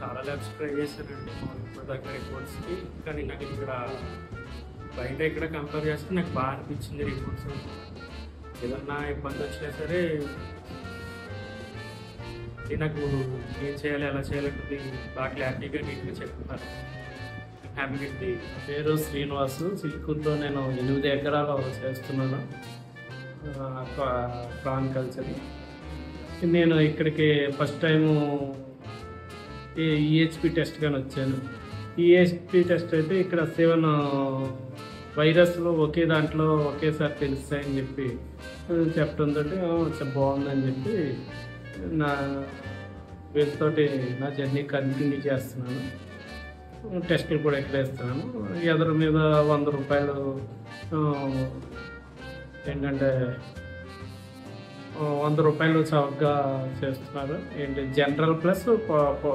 చాలా labs try చేశానండి ఇప్పుడు దగ్గర రిపోర్ట్స్కి. కానీ నాకు ఇక్కడ బయట ఇక్కడ కంపేర్ చేస్తే నాకు బాగా అనిపించింది రిపోర్ట్స్. ఏదన్నా ఇబ్బంది వచ్చినా సరే నాకు ఏం చేయాలి ఎలా చేయాలంటే బాగా క్లారిటీగా నీట్గా చెప్తున్నారు. హ్యాపీ పేరు శ్రీనివాసు. చిలుకూరులో నేను 8 ఎకరాలు చేస్తున్నాను ప్రాన్ కల్చర్. నేను ఇక్కడికి ఫస్ట్ టైము ఈహెచ్పి టెస్ట్ కానీ వచ్చాను. ఈహెచ్పి టెస్ట్ అయితే ఇక్కడ 7 వైరస్లు ఒకే దాంట్లో ఒకేసారి తెలుస్తాయని చెప్పి చెప్పడంతో బాగుందని చెప్పి నా వీళ్ళతోటి నా జర్నీ కంటిన్యూ చేస్తున్నాను. టెస్టులు కూడా ఇక్కడ ఇస్తున్నాను. ఎదురు మీద 100 రూపాయలు ఏంటంటే 100 రూపాయలు చౌకగా చేస్తున్నారు. ఏంటి general plus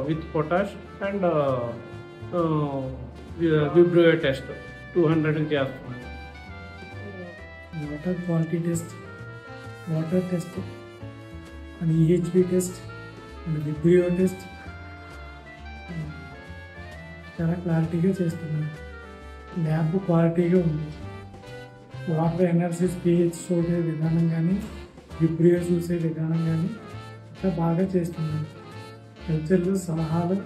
with potash and Vibrio test 200 చేస్తున్నారు. Water quality test, water test and EHP test and Vibrio test చాలా క్లారిటీగా చేస్తున్నారు. ల్యాబ్ క్వాలిటీగా ఉంది. వాటర్ ఎనర్జీస్ పిహెచ్ చూసే విధానం కానీ విబ్రియో చూసే విధానం కానీ ఇంకా బాగా చేస్తున్నారు. కల్చర్లు సలహాలు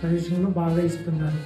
సజెషన్లు బాగా ఇస్తున్నారు.